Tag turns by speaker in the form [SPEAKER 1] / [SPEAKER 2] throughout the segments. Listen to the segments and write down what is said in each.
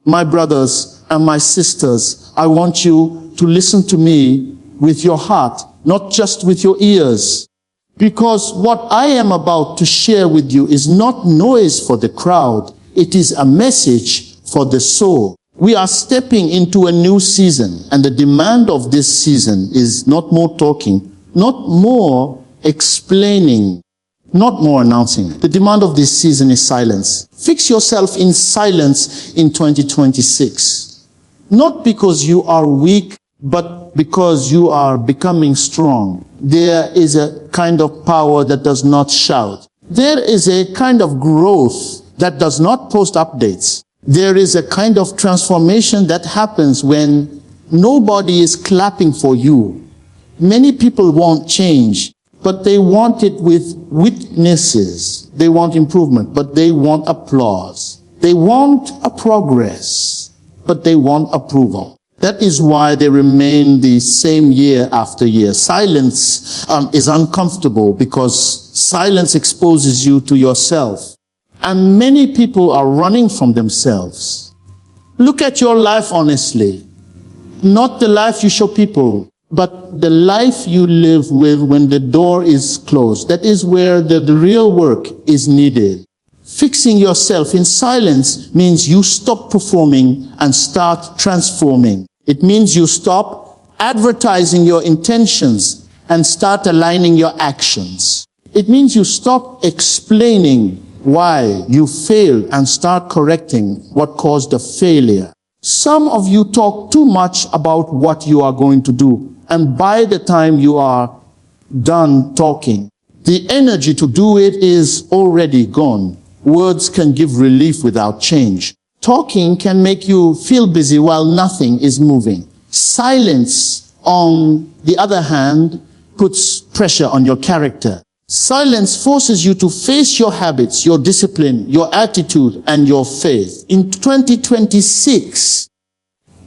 [SPEAKER 1] My brothers and my sisters, I want you to listen to me with your heart, not just with your ears. Because what I am about to share with you is not noise for the crowd. It is a message for the soul. We are stepping into a new season, and the demand of this season is not more talking, not more explaining, not more announcing. The demand of this season is silence. Fix yourself in silence in 2026. Not because you are weak, but because you are becoming strong. There is a kind of power that does not shout. There is a kind of growth that does not post updates. There is a kind of transformation that happens when nobody is clapping for you. Many people want change, but they want it with witnesses. They want improvement, but they want applause. They want a progress, but they want approval. That is why they remain the same year after year. Silence is uncomfortable because silence exposes you to yourself. And many people are running from themselves. Look at your life honestly. Not the life you show people, but the life you live with when the door is closed. That is where the real work is needed. Fixing yourself in silence means you stop performing and start transforming. It means you stop advertising your intentions and start aligning your actions. It means you stop explaining why you failed and start correcting what caused the failure. Some of you talk too much about what you are going to do, and by the time you are done talking, the energy to do it is already gone. Words can give relief without change. Talking can make you feel busy while nothing is moving. Silence, on the other hand, puts pressure on your character. Silence forces you to face your habits, your discipline, your attitude, and your faith. In 2026,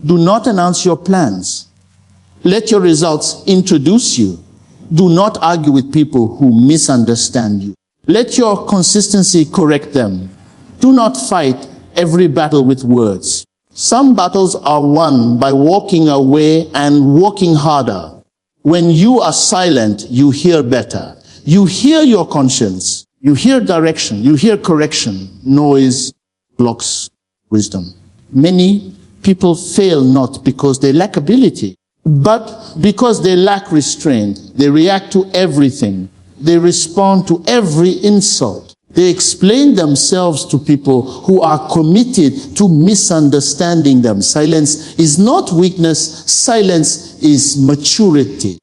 [SPEAKER 1] do not announce your plans. Let your results introduce you. Do not argue with people who misunderstand you. Let your consistency correct them. Do not fight every battle with words. Some battles are won by walking away and working harder. When you are silent, you hear better. You hear your conscience. You hear direction. You hear correction. Noise blocks wisdom. Many people fail not because they lack ability, but because they lack restraint. They react to everything. They respond to every insult. They explain themselves to people who are committed to misunderstanding them. Silence is not weakness. Silence is maturity.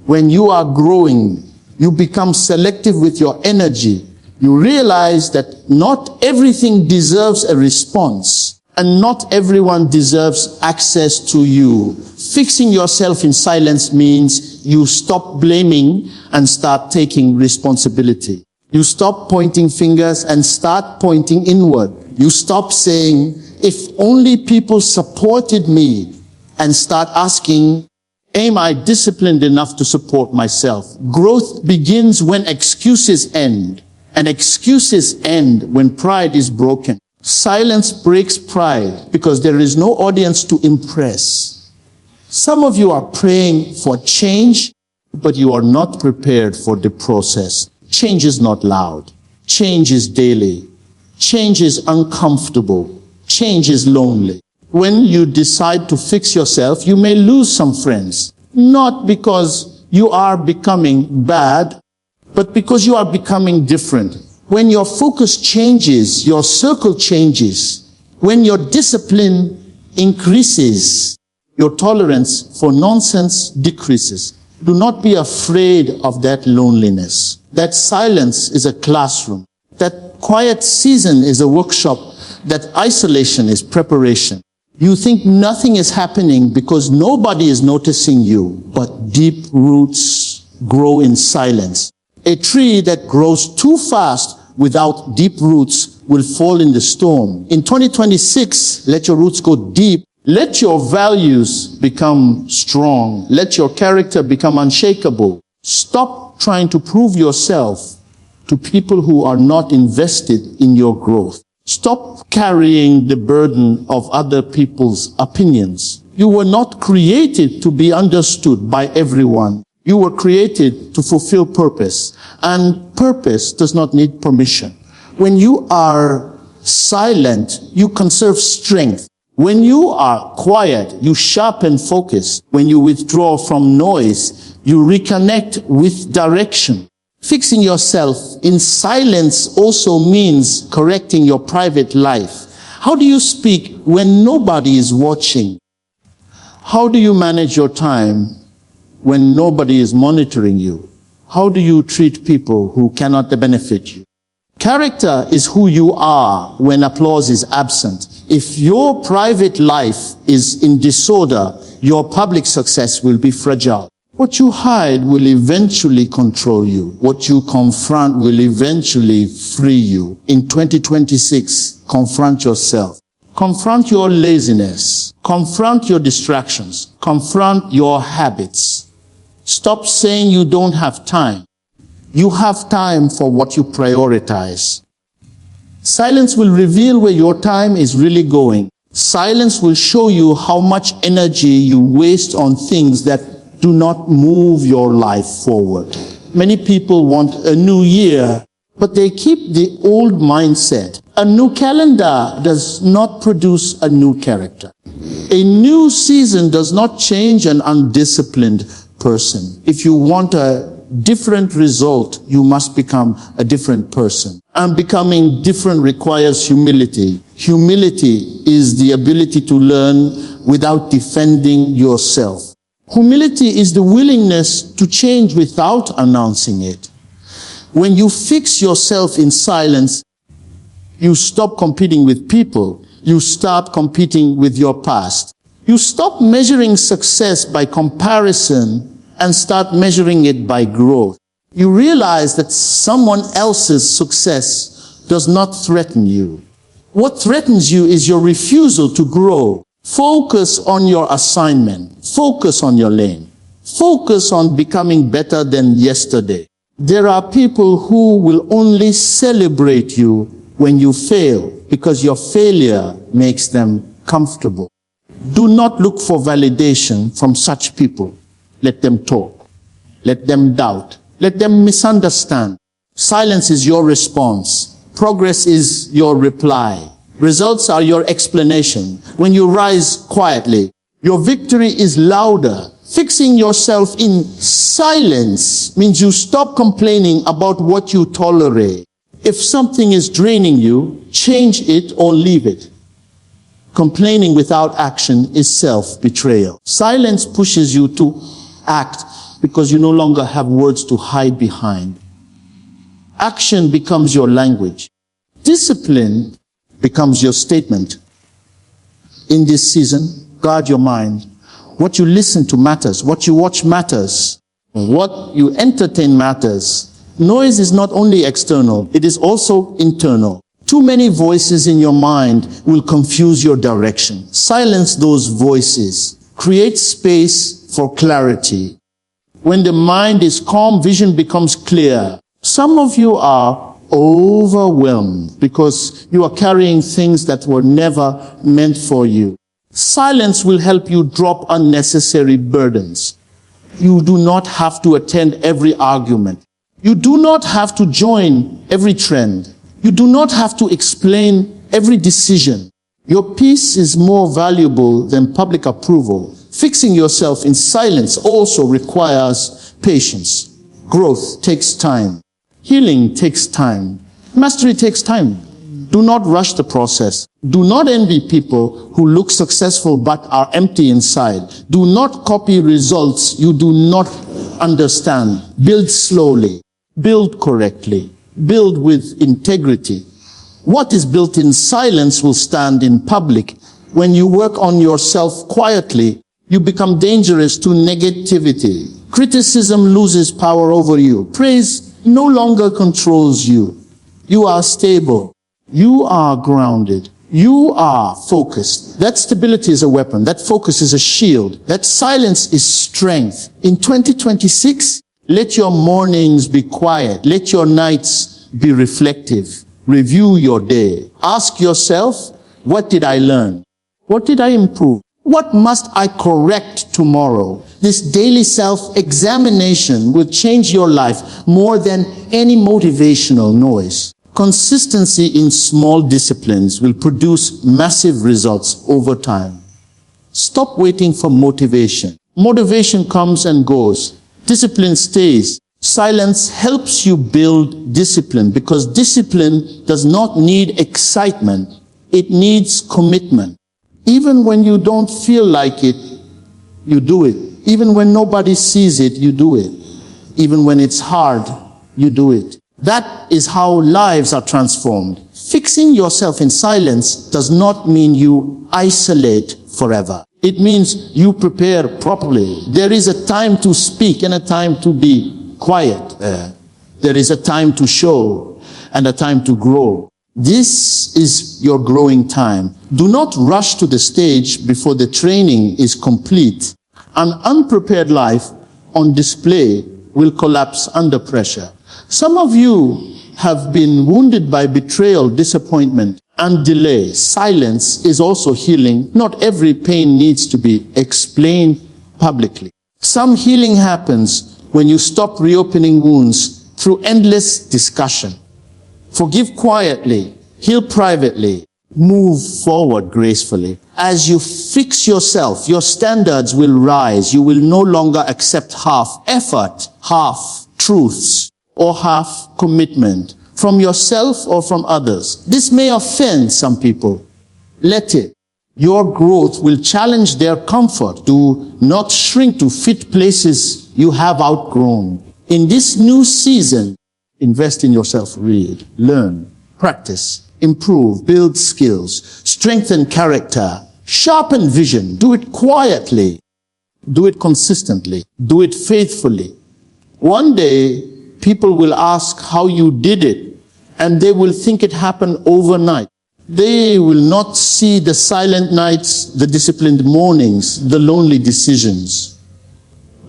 [SPEAKER 1] When you are growing, you become selective with your energy. You realize that not everything deserves a response, and not everyone deserves access to you. Fixing yourself in silence means you stop blaming and start taking responsibility. You stop pointing fingers and start pointing inward. You stop saying, if only people supported me, and start asking, am I disciplined enough to support myself? Growth begins when excuses end, and excuses end when pride is broken. Silence breaks pride because there is no audience to impress. Some of you are praying for change, but you are not prepared for the process. Change is not loud. Change is daily. Change is uncomfortable. Change is lonely. When you decide to fix yourself, you may lose some friends. Not because you are becoming bad, but because you are becoming different. When your focus changes, your circle changes. When your discipline increases, your tolerance for nonsense decreases. Do not be afraid of that loneliness. That silence is a classroom. That quiet season is a workshop. That isolation is preparation. You think nothing is happening because nobody is noticing you, but deep roots grow in silence. A tree that grows too fast without deep roots will fall in the storm. In 2026, let your roots go deep. Let your values become strong. Let your character become unshakable. Stop trying to prove yourself to people who are not invested in your growth. Stop carrying the burden of other people's opinions. You were not created to be understood by everyone. You were created to fulfill purpose, and purpose does not need permission. When you are silent, you conserve strength. When you are quiet, you sharpen focus. When you withdraw from noise, you reconnect with direction. Fixing yourself in silence also means correcting your private life. How do you speak when nobody is watching? How do you manage your time when nobody is monitoring you? How do you treat people who cannot benefit you? Character is who you are when applause is absent. If your private life is in disorder, your public success will be fragile. What you hide will eventually control you. What you confront will eventually free you. In 2026, confront yourself. Confront your laziness. Confront your distractions. Confront your habits. Stop saying you don't have time. You have time for what you prioritize. Silence will reveal where your time is really going. Silence will show you how much energy you waste on things that do not move your life forward. Many people want a new year, but they keep the old mindset. A new calendar does not produce a new character. A new season does not change an undisciplined person. If you want a different result, you must become a different person. And becoming different requires humility. Humility is the ability to learn without defending yourself. Humility is the willingness to change without announcing it. When you fix yourself in silence, you stop competing with people. You start competing with your past. You stop measuring success by comparison and start measuring it by growth. You realize that someone else's success does not threaten you. What threatens you is your refusal to grow. Focus on your assignment. Focus on your lane. Focus on becoming better than yesterday. There are people who will only celebrate you when you fail because your failure makes them comfortable. Do not look for validation from such people. Let them talk. Let them doubt. Let them misunderstand. Silence is your response. Progress is your reply. Results are your explanation. When you rise quietly, your victory is louder. Fixing yourself in silence means you stop complaining about what you tolerate. If something is draining you, change it or leave it. Complaining without action is self-betrayal. Silence pushes you to act because you no longer have words to hide behind. Action becomes your language. Discipline becomes your statement. In this season, guard your mind. What you listen to matters. What you watch matters. What you entertain matters. Noise is not only external, it is also internal. Too many voices in your mind will confuse your direction. Silence those voices. Create space for clarity. When the mind is calm, vision becomes clear. Some of you are overwhelmed because you are carrying things that were never meant for you. Silence will help you drop unnecessary burdens. You do not have to attend every argument. You do not have to join every trend. You do not have to explain every decision. Your peace is more valuable than public approval. Fixing yourself in silence also requires patience. Growth takes time. Healing takes time. Mastery takes time. Do not rush the process. Do not envy people who look successful but are empty inside. Do not copy results you do not understand. Build slowly. Build correctly. Build with integrity. What is built in silence will stand in public. When you work on yourself quietly, you become dangerous to negativity. Criticism loses power over you. Praise no longer controls you. You are stable. You are grounded. You are focused. That stability is a weapon. That focus is a shield. That silence is strength. In 2026, let your mornings be quiet. Let your nights be reflective. Review your day. Ask yourself, what did I learn? What did I improve? What must I correct tomorrow? This daily self-examination will change your life more than any motivational noise. Consistency in small disciplines will produce massive results over time. Stop waiting for motivation. Motivation comes and goes. Discipline stays. Silence helps you build discipline because discipline does not need excitement. It needs commitment. Even when you don't feel like it, you do it. Even when nobody sees it, you do it. Even when it's hard, you do it. That is how lives are transformed. Fixing yourself in silence does not mean you isolate forever. It means you prepare properly. There is a time to speak and a time to be quiet. There is a time to show and a time to grow. This is your growing time. Do not rush to the stage before the training is complete. An unprepared life on display will collapse under pressure. Some of you have been wounded by betrayal, disappointment, and delay. Silence is also healing. Not every pain needs to be explained publicly. Some healing happens when you stop reopening wounds through endless discussion. Forgive quietly, heal privately, move forward gracefully. As you fix yourself, your standards will rise. You will no longer accept half effort, half truths, or half commitment from yourself or from others. This may offend some people. Let it. Your growth will challenge their comfort. Do not shrink to fit places you have outgrown. In this new season, invest in yourself. Read, learn, practice, improve, build skills, strengthen character, sharpen vision. Do it quietly. Do it consistently. Do it faithfully. One day, people will ask how you did it, and they will think it happened overnight. They will not see the silent nights, the disciplined mornings, the lonely decisions.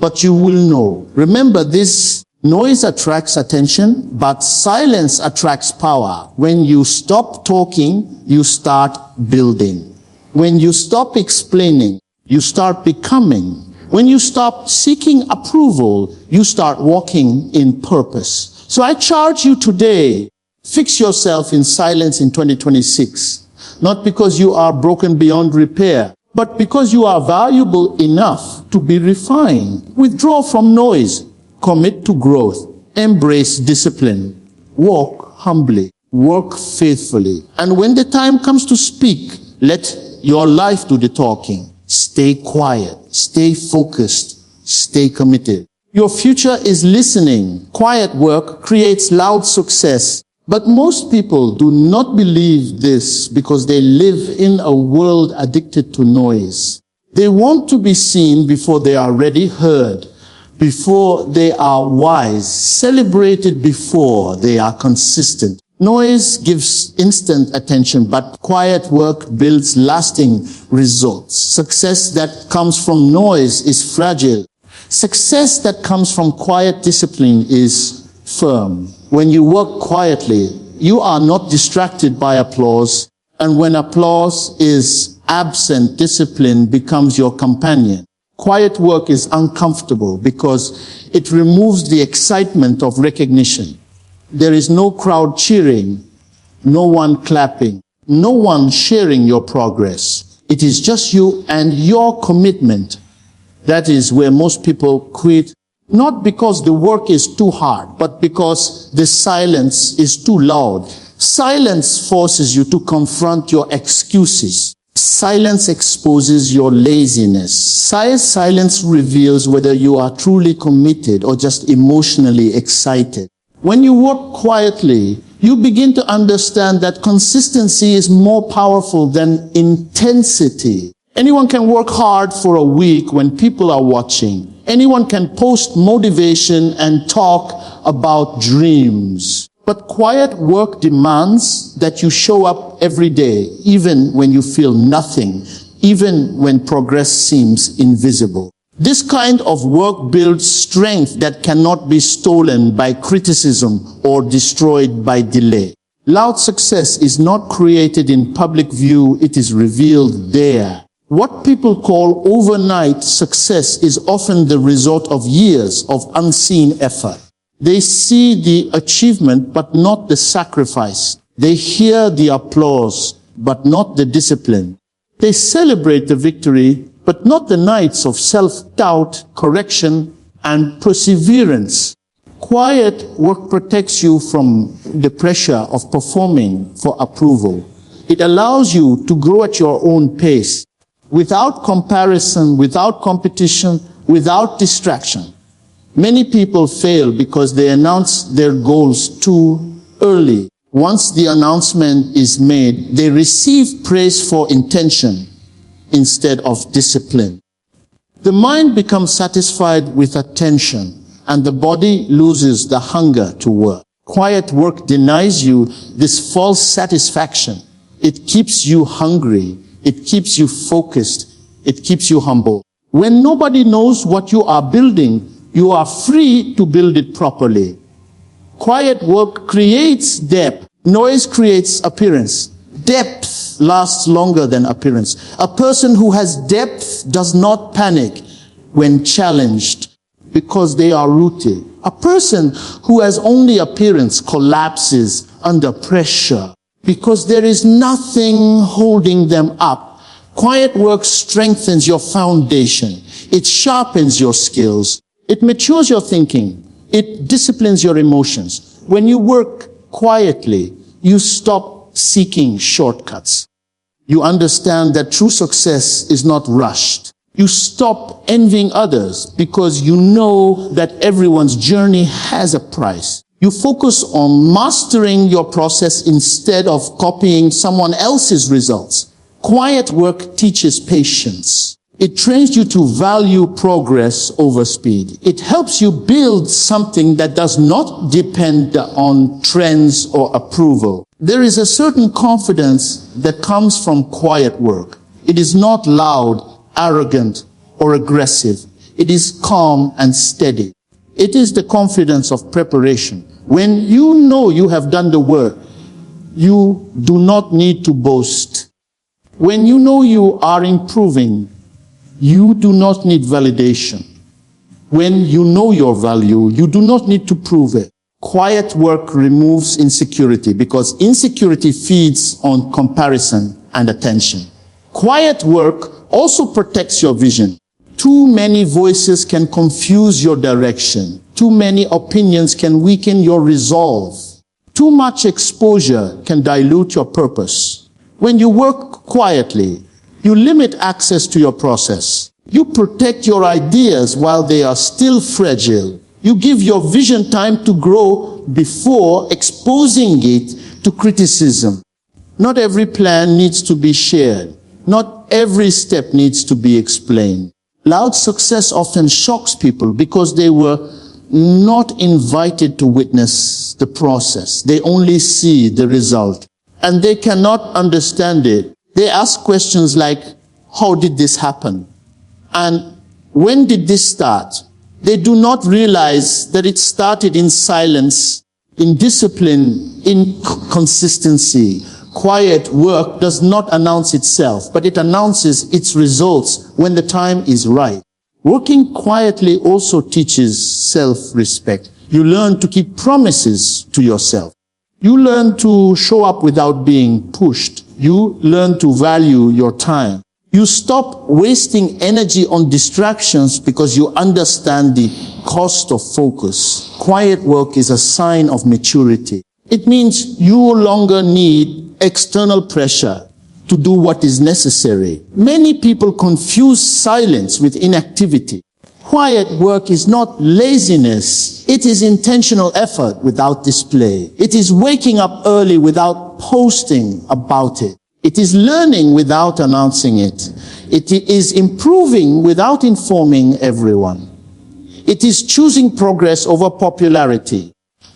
[SPEAKER 1] But you will know. Remember, this noise attracts attention, but silence attracts power. When you stop talking, you start building. When you stop explaining, you start becoming. When you stop seeking approval, you start walking in purpose. So I charge you today, fix yourself in silence in 2026. Not because you are broken beyond repair, but because you are valuable enough to be refined. Withdraw from noise. Commit to growth. Embrace discipline. Walk humbly. Work faithfully. And when the time comes to speak, let your life do the talking. Stay quiet. Stay focused. Stay committed. Your future is listening. Quiet work creates loud success. But most people do not believe this because they live in a world addicted to noise. They want to be seen before they are ready, heard, before they are wise, celebrated before they are consistent. Noise gives instant attention, but quiet work builds lasting results. Success that comes from noise is fragile. Success that comes from quiet discipline is firm. When you work quietly, you are not distracted by applause. And when applause is absent, discipline becomes your companion. Quiet work is uncomfortable because it removes the excitement of recognition. There is no crowd cheering, no one clapping, no one sharing your progress. It is just you and your commitment. That is where most people quit. Not because the work is too hard, but because the silence is too loud. Silence forces you to confront your excuses. Silence exposes your laziness. Silence reveals whether you are truly committed or just emotionally excited. When you work quietly, you begin to understand that consistency is more powerful than intensity. Anyone can work hard for a week when people are watching. Anyone can post motivation and talk about dreams. But quiet work demands that you show up every day, even when you feel nothing, even when progress seems invisible. This kind of work builds strength that cannot be stolen by criticism or destroyed by delay. Loud success is not created in public view, it is revealed there. What people call overnight success is often the result of years of unseen effort. They see the achievement but not the sacrifice. They hear the applause but not the discipline. They celebrate the victory but not the nights of self-doubt, correction, and perseverance. Quiet work protects you from the pressure of performing for approval. It allows you to grow at your own pace, without comparison, without competition, without distraction. Many people fail because they announce their goals too early. Once the announcement is made, they receive praise for intention instead of discipline. The mind becomes satisfied with attention, and the body loses the hunger to work. Quiet work denies you this false satisfaction. It keeps you hungry. It keeps you focused. It keeps you humble. When nobody knows what you are building, you are free to build it properly. Quiet work creates depth. Noise creates appearance. Depth lasts longer than appearance. A person who has depth does not panic when challenged because they are rooted. A person who has only appearance collapses under pressure because there is nothing holding them up. Quiet work strengthens your foundation. It sharpens your skills. It matures your thinking. It disciplines your emotions. When you work quietly, you stop seeking shortcuts. You understand that true success is not rushed. You stop envying others because you know that everyone's journey has a price. You focus on mastering your process instead of copying someone else's results. Quiet work teaches patience. It trains you to value progress over speed. It helps you build something that does not depend on trends or approval. There is a certain confidence that comes from quiet work. It is not loud, arrogant, or aggressive. It is calm and steady. It is the confidence of preparation. When you know you have done the work, you do not need to boast. When you know you are improving, you do not need validation. When you know your value, you do not need to prove it. Quiet work removes insecurity because insecurity feeds on comparison and attention. Quiet work also protects your vision. Too many voices can confuse your direction. Too many opinions can weaken your resolve. Too much exposure can dilute your purpose. When you work quietly, you limit access to your process. You protect your ideas while they are still fragile. You give your vision time to grow before exposing it to criticism. Not every plan needs to be shared. Not every step needs to be explained. Loud success often shocks people because they were not invited to witness the process. They only see the result, and they cannot understand it. They ask questions like, how did this happen? And when did this start? They do not realize that it started in silence, in discipline, in consistency. Quiet work does not announce itself, but it announces its results when the time is right. Working quietly also teaches self-respect. You learn to keep promises to yourself. You learn to show up without being pushed. You learn to value your time. You stop wasting energy on distractions because you understand the cost of focus. Quiet work is a sign of maturity. It means you no longer need external pressure to do what is necessary. Many people confuse silence with inactivity. Quiet work is not laziness. It is intentional effort without display. It is waking up early without posting about it. It is learning without announcing it. It is improving without informing everyone. It is choosing progress over popularity.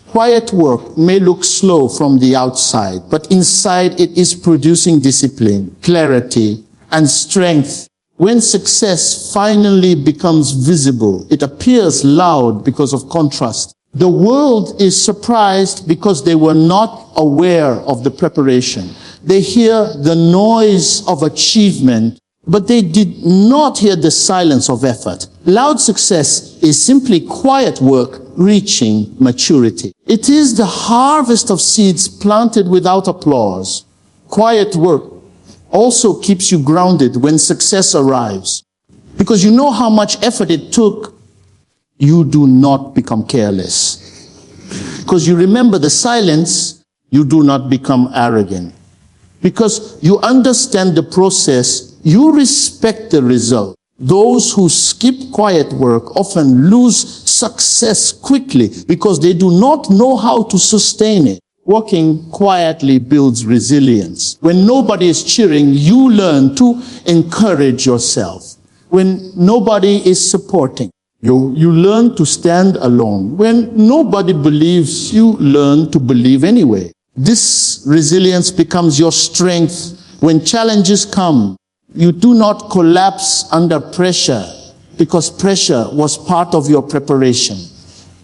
[SPEAKER 1] Quiet work may look slow from the outside, but inside it is producing discipline, clarity, and strength. When success finally becomes visible, it appears loud because of contrast. The world is surprised because they were not aware of the preparation. They hear the noise of achievement, but they did not hear the silence of effort. Loud success is simply quiet work reaching maturity. It is the harvest of seeds planted without applause. Quiet work also keeps you grounded when success arrives. Because you know how much effort it took, you do not become careless. Because you remember the silence, you do not become arrogant. Because you understand the process, you respect the result. Those who skip quiet work often lose success quickly because they do not know how to sustain it. Working quietly builds resilience. When nobody is cheering, you learn to encourage yourself. When nobody is supporting, you learn to stand alone. When nobody believes, you learn to believe anyway. This resilience becomes your strength when challenges come. You do not collapse under pressure because pressure was part of your preparation.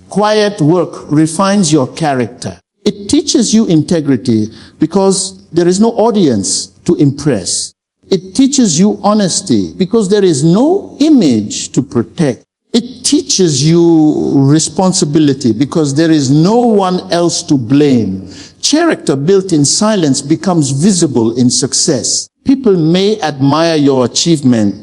[SPEAKER 1] Quiet work refines your character. It teaches you integrity because there is no audience to impress. It teaches you honesty because there is no image to protect. It teaches you responsibility because there is no one else to blame. Character built in silence becomes visible in success. People may admire your achievement,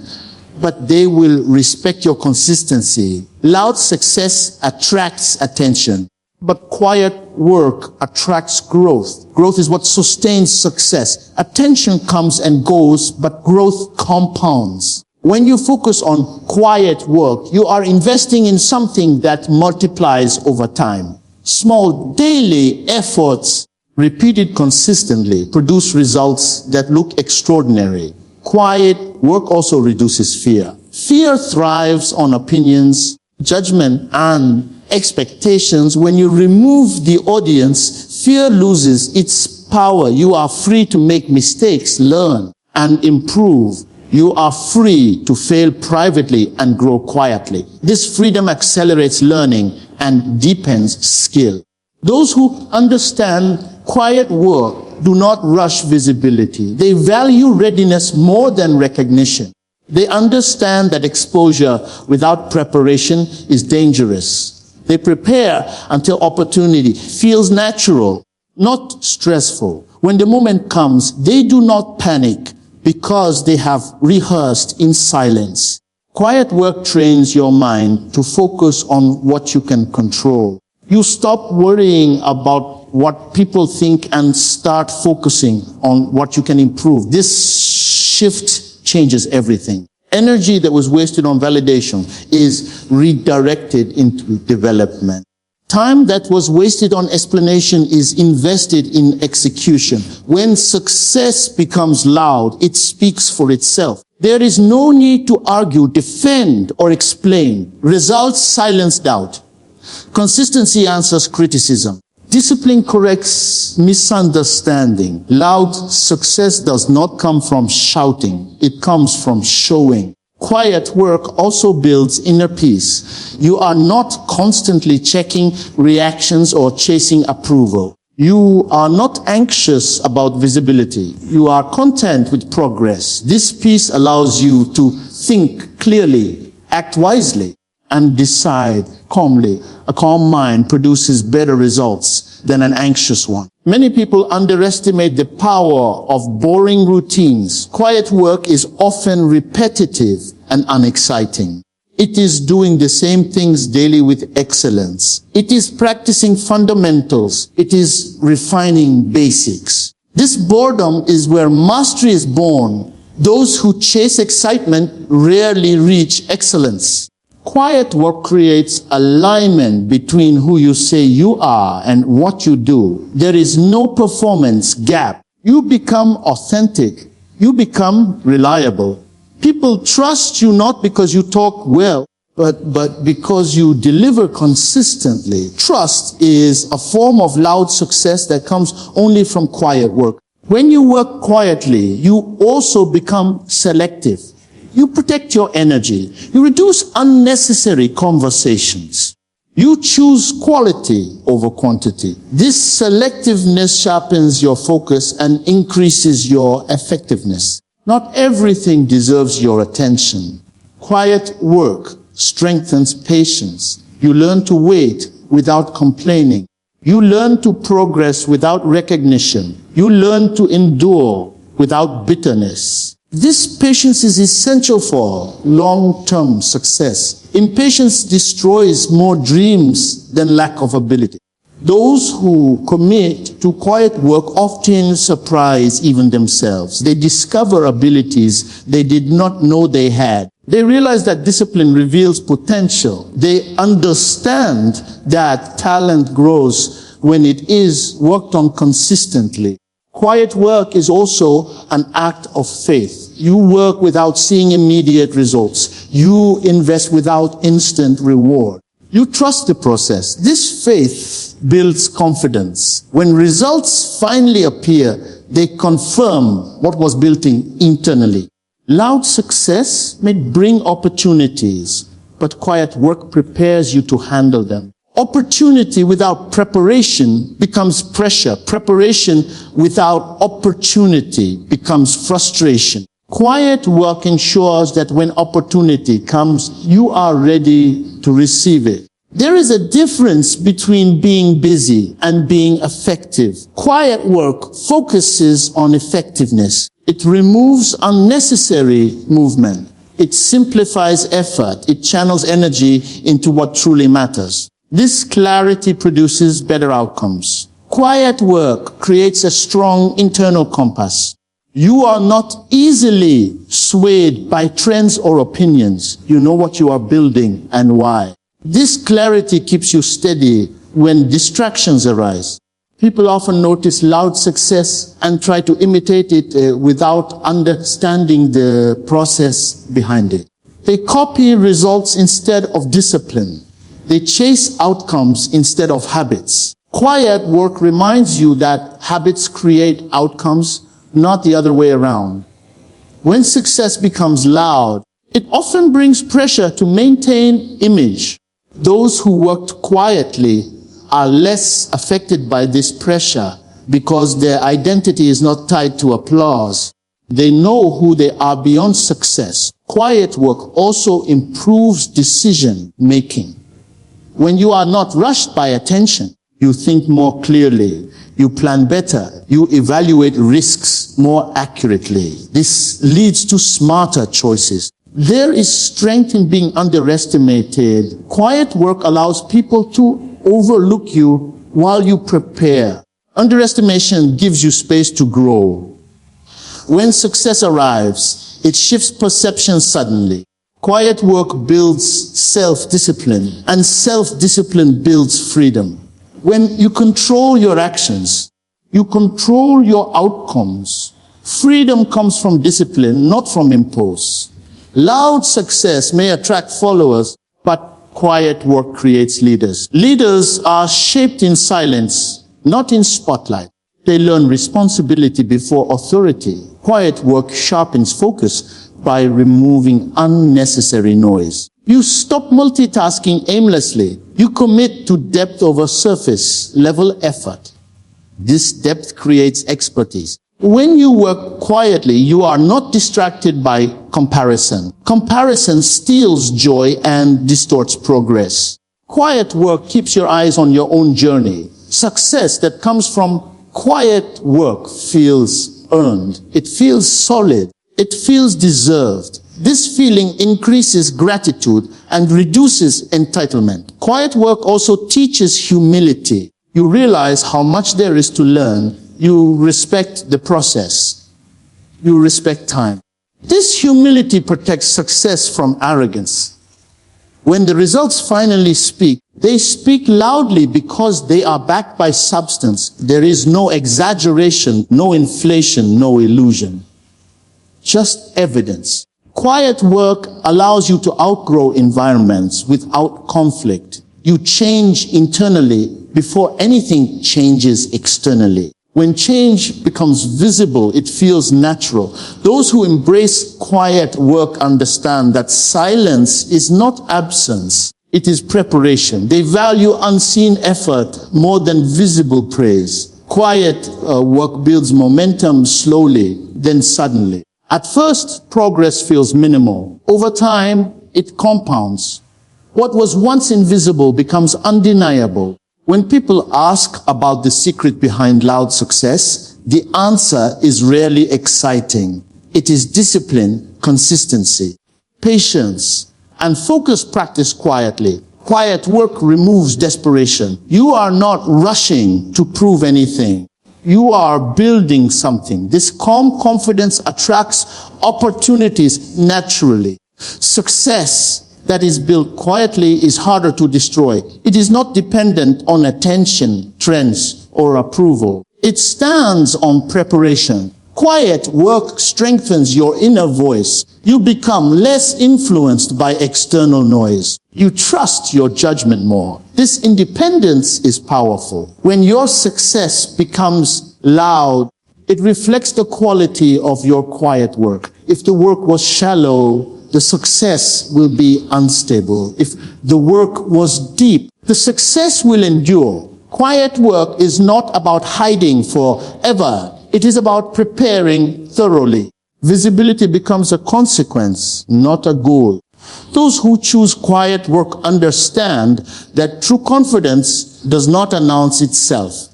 [SPEAKER 1] but they will respect your consistency. Loud success attracts attention, but quiet work attracts growth. Growth is what sustains success. Attention comes and goes, but growth compounds. When you focus on quiet work, you are investing in something that multiplies over time. Small daily efforts, repeated consistently, produce results that look extraordinary. Quiet work also reduces fear. Fear thrives on opinions, judgment, and expectations. When you remove the audience, fear loses its power. You are free to make mistakes, learn, and improve. You are free to fail privately and grow quietly. This freedom accelerates learning and deepens skill. Those who understand quiet work do not rush visibility. They value readiness more than recognition. They understand that exposure without preparation is dangerous. They prepare until opportunity feels natural, not stressful. When the moment comes, they do not panic because they have rehearsed in silence. Quiet work trains your mind to focus on what you can control. You stop worrying about what people think and start focusing on what you can improve. This shift changes everything. Energy that was wasted on validation is redirected into development. Time that was wasted on explanation is invested in execution. When success becomes loud, it speaks for itself. There is no need to argue, defend, or explain. Results silence doubt. Consistency answers criticism. Discipline corrects misunderstanding. Loud success does not come from shouting. It comes from showing. Quiet work also builds inner peace. You are not constantly checking reactions or chasing approval. You are not anxious about visibility. You are content with progress. This peace allows you to think clearly, act wisely, and decide calmly. A calm mind produces better results than an anxious one. Many people underestimate the power of boring routines. Quiet work is often repetitive and unexciting. It is doing the same things daily with excellence. It is practicing fundamentals. It is refining basics. This boredom is where mastery is born. Those who chase excitement rarely reach excellence. Quiet work creates alignment between who you say you are and what you do. There is no performance gap. You become authentic. You become reliable. People trust you not because you talk well, but because you deliver consistently. Trust is a form of loud success that comes only from quiet work. When you work quietly, you also become selective. You protect your energy. You reduce unnecessary conversations. You choose quality over quantity. This selectiveness sharpens your focus and increases your effectiveness. Not everything deserves your attention. Quiet work strengthens patience. You learn to wait without complaining. You learn to progress without recognition. You learn to endure without bitterness. This patience is essential for long-term success. Impatience destroys more dreams than lack of ability. Those who commit to quiet work often surprise even themselves. They discover abilities they did not know they had. They realize that discipline reveals potential. They understand that talent grows when it is worked on consistently. Quiet work is also an act of faith. You work without seeing immediate results. You invest without instant reward. You trust the process. This faith builds confidence. When results finally appear, they confirm what was built in internally. Loud success may bring opportunities, but quiet work prepares you to handle them. Opportunity without preparation becomes pressure. Preparation without opportunity becomes frustration. Quiet work ensures that when opportunity comes, you are ready to receive it. There is a difference between being busy and being effective. Quiet work focuses on effectiveness. It removes unnecessary movement. It simplifies effort. It channels energy into what truly matters. This clarity produces better outcomes. Quiet work creates a strong internal compass. You are not easily swayed by trends or opinions. You know what you are building and why. This clarity keeps you steady when distractions arise. People often notice loud success and try to imitate it without understanding the process behind it. They copy results instead of discipline. They chase outcomes instead of habits. Quiet work reminds you that habits create outcomes, not the other way around. When success becomes loud, it often brings pressure to maintain image. Those who worked quietly are less affected by this pressure because their identity is not tied to applause. They know who they are beyond success. Quiet work also improves decision making. When you are not rushed by attention, you think more clearly, you plan better, you evaluate risks more accurately. This leads to smarter choices. There is strength in being underestimated. Quiet work allows people to overlook you while you prepare. Underestimation gives you space to grow. When success arrives, it shifts perception suddenly. Quiet work builds self-discipline, and self-discipline builds freedom. When you control your actions, you control your outcomes. Freedom comes from discipline, not from impulse. Loud success may attract followers, but quiet work creates leaders. Leaders are shaped in silence, not in spotlight. They learn responsibility before authority. Quiet work sharpens focus by removing unnecessary noise. You stop multitasking aimlessly. You commit to depth over surface level effort. This depth creates expertise. When you work quietly, you are not distracted by comparison. Comparison steals joy and distorts progress. Quiet work keeps your eyes on your own journey. Success that comes from quiet work feels earned. It feels solid. It feels deserved. This feeling increases gratitude and reduces entitlement. Quiet work also teaches humility. You realize how much there is to learn. You respect the process. You respect time. This humility protects success from arrogance. When the results finally speak, they speak loudly because they are backed by substance. There is no exaggeration, no inflation, no illusion. Just evidence. Quiet work allows you to outgrow environments without conflict. You change internally before anything changes externally. When change becomes visible, it feels natural. Those who embrace quiet work understand that silence is not absence. It is preparation. They value unseen effort more than visible praise. Quiet work builds momentum slowly, then suddenly. At first, progress feels minimal. Over time, it compounds. What was once invisible becomes undeniable. When people ask about the secret behind loud success, the answer is rarely exciting. It is discipline, consistency, patience, and focused practice quietly. Quiet work removes desperation. You are not rushing to prove anything. You are building something. This calm confidence attracts opportunities naturally. Success that is built quietly is harder to destroy. It is not dependent on attention, trends, or approval. It stands on preparation. Quiet work strengthens your inner voice. You become less influenced by external noise. You trust your judgment more. This independence is powerful. When your success becomes loud, it reflects the quality of your quiet work. If the work was shallow, the success will be unstable. If the work was deep, the success will endure. Quiet work is not about hiding forever. It is about preparing thoroughly. Visibility becomes a consequence, not a goal. Those who choose quiet work understand that true confidence does not announce itself.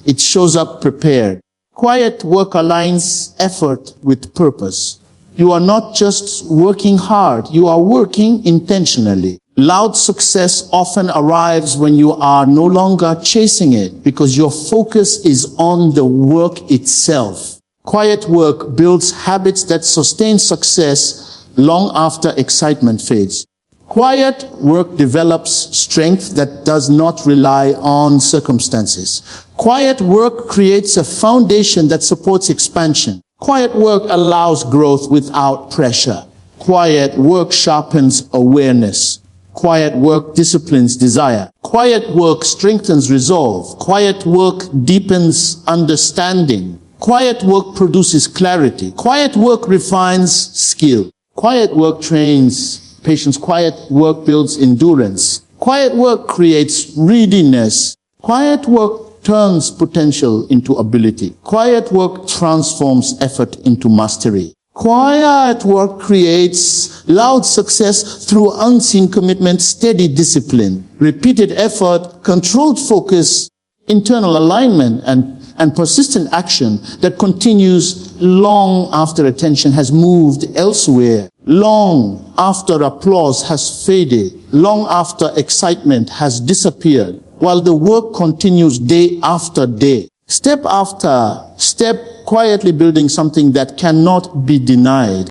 [SPEAKER 1] It shows up prepared. Quiet work aligns effort with purpose. You are not just working hard, you are working intentionally. Loud success often arrives when you are no longer chasing it because your focus is on the work itself. Quiet work builds habits that sustain success long after excitement fades. Quiet work develops strength that does not rely on circumstances. Quiet work creates a foundation that supports expansion. Quiet work allows growth without pressure. Quiet work sharpens awareness. Quiet work disciplines desire. Quiet work strengthens resolve. Quiet work deepens understanding. Quiet work produces clarity. Quiet work refines skill. Quiet work trains patience. Quiet work builds endurance. Quiet work creates readiness. Quiet work turns potential into ability. Quiet work transforms effort into mastery. Quiet work creates loud success through unseen commitment, steady discipline, repeated effort, controlled focus, internal alignment, and persistent action that continues long after attention has moved elsewhere, long after applause has faded, long after excitement has disappeared, while the work continues day after day. Step after step, quietly building something that cannot be denied.